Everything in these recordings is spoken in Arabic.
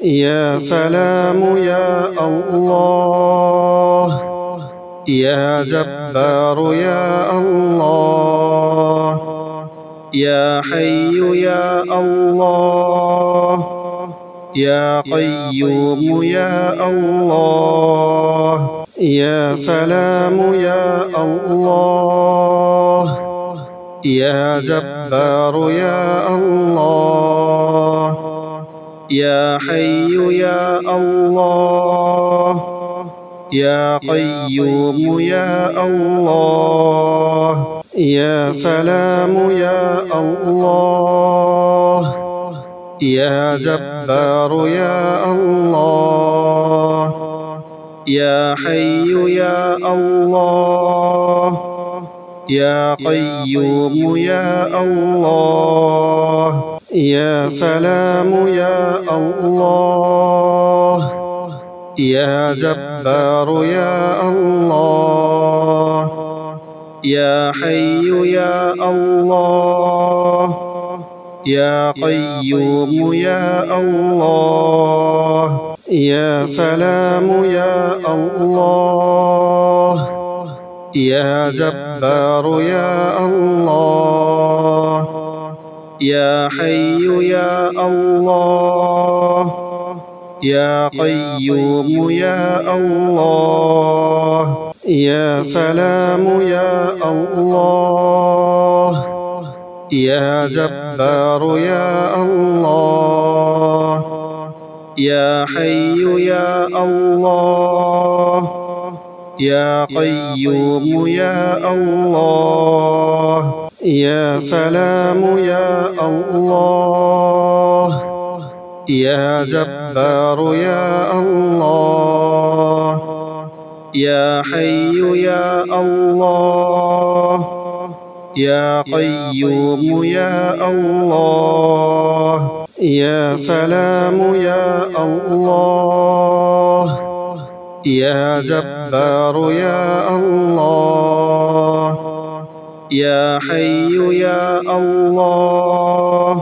يا سلام يا الله، يا جبار يا الله، يا حي يا الله، يا قيوم يا الله. يا سلام يا الله، يا جبار يا الله، يا حي يا الله، يا قيوم يا الله. يا سلام يا الله، يا جبار يا الله، يا حي يا الله، يا قيوم يا الله. يا سلام يا الله، يا جبار يا الله، يا حي يا الله، يا قيوم يا الله. يا سلام يا الله، يا جبار يا الله، يا حي يا الله، يا قيوم يا الله. يا سلام يا الله، يا جبار يا الله، يا حي يا الله، يا قيوم يا الله. يا سلام يا الله، يا جبار يا الله، يا حي يا الله، يا قيوم يا الله. يا سلام يا الله، يا جبار يا الله، يا حي يا الله،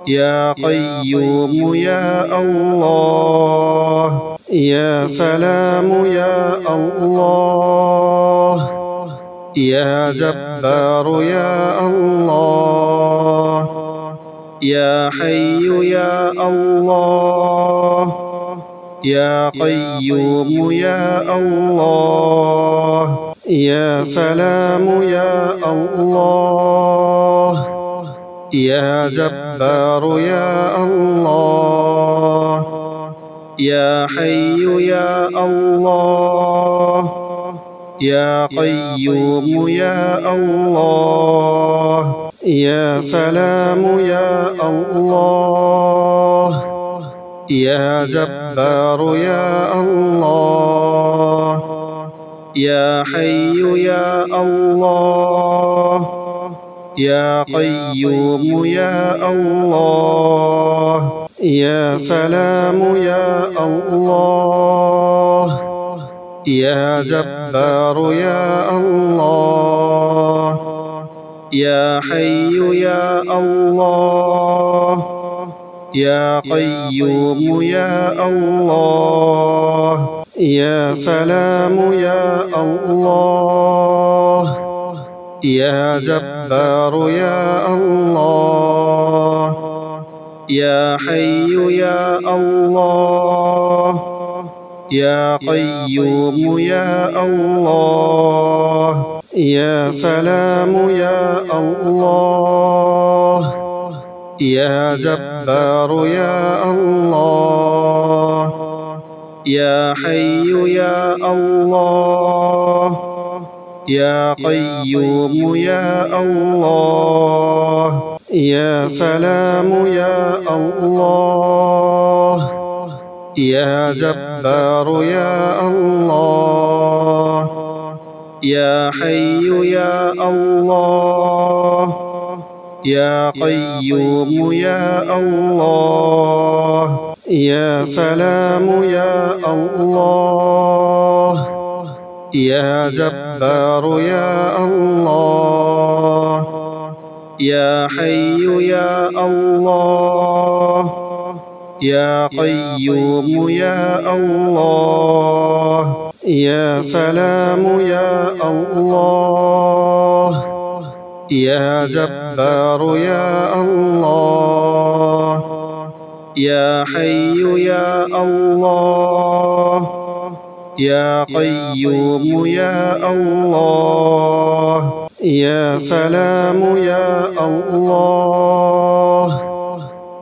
يا قيوم يا الله. يا سلام يا الله، يا جبار يا الله، يا حي يا الله، يا قيوم يا الله. يا سلام يا الله، يا جبار يا الله، يا حي يا الله، يا قيوم يا الله. يا سلام يا الله، يا جبار يا الله، يا حي يا الله، يا قيوم يا الله. يا سلام يا الله، يا جبار يا الله، يا حي يا الله، يا قيوم يا الله. يا سلام يا الله، يا جبار يا الله، يا حي يا الله، يا قيوم يا الله. يا سلام يا الله، يا جبار يا الله، يا حي يا الله، يا قيوم يا الله. يا سلام يا الله، يا جبار يا الله، يا حي يا الله، يا قيوم يا الله. يا سلام يا الله، يا جبار يا الله، يا حي يا الله، يا قيوم يا الله. يا سلام يا الله. يا جبار يا الله. يا حي يا الله. يا قيوم يا الله. يا سلام يا الله.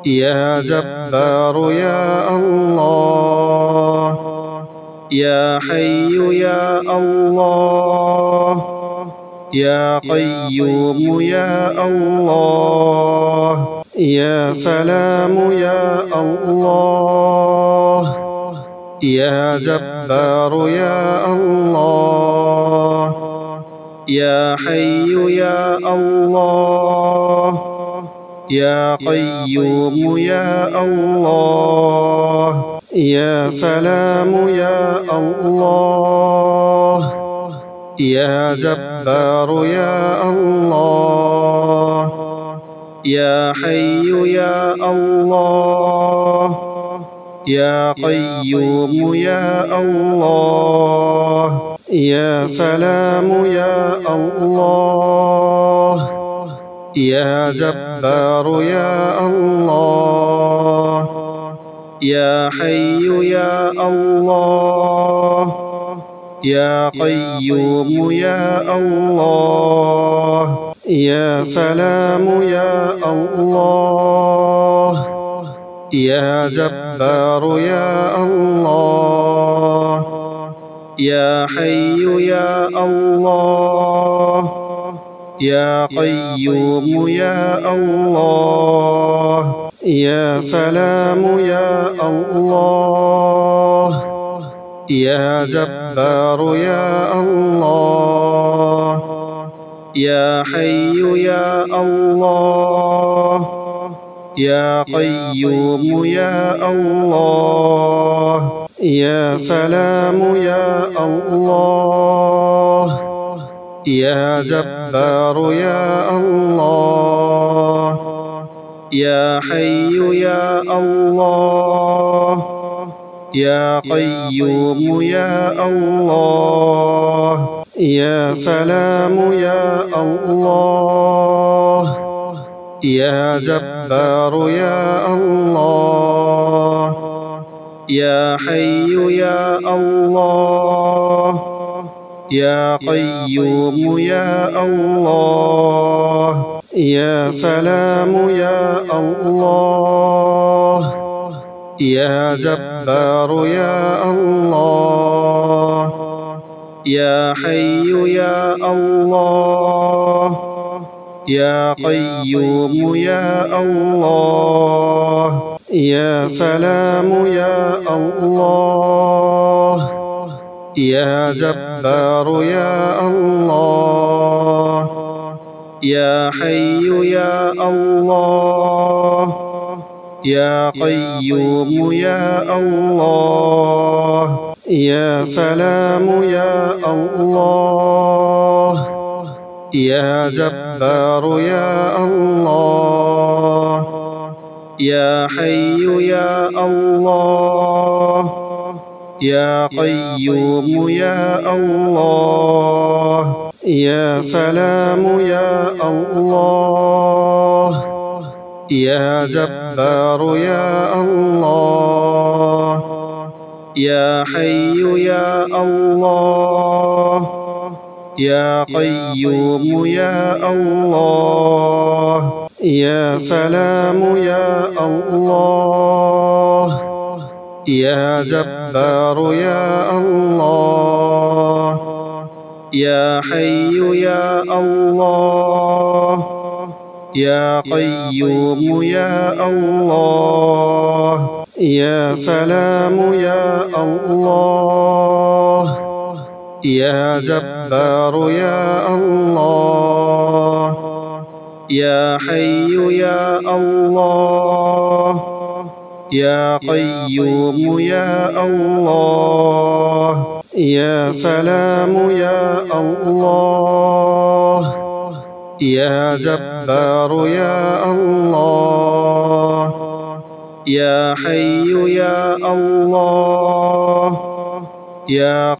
يا جبار يا الله. يا حي يا الله. يا قيوم يا الله. يا سلام يا الله. يا جبار يا الله. يا حي يا الله. يا قيوم يا الله. يا سلام يا الله. يا جبار يا الله. يا حي يا الله. يا قيوم يا الله. يا سلام يا الله. يا جبار يا الله. يا حي يا الله. يا قيوم يا الله. يا سلام يا الله. يا جبار يا الله. يا حي يا الله. يا قيوم يا الله. يا سلام يا الله. يا جبار يا الله. يا حي يا الله. يا قيوم يا الله. يا سلام يا الله. يا جبار يا الله. يا حي يا الله. يا قيوم يا الله. يا سلام يا الله. يا جبار يا الله. يا حي يا الله. يا قيوم يا الله. يا سلام يا الله. يا جبار يا الله. يا حي يا الله. يا قيوم يا الله. يا سلام يا الله. يا جبار يا الله. يا حي يا الله. يا قيوم يا الله. يا سلام يا الله. يا جبار يا الله. يا حي يا الله. يا قيوم يا الله. يا سلام يا الله. يا جبار يا الله. يا حي يا الله. يا قيوم يا الله. يا سلام يا الله. يا جبار يا الله. يا حي يا الله. يا قيوم يا الله. يا سلام يا الله. يا جبار يا الله. يا حي يا الله. يا قيوم يا الله. يا سلام يا الله. يا جبار يا الله. يا حي يا الله، يا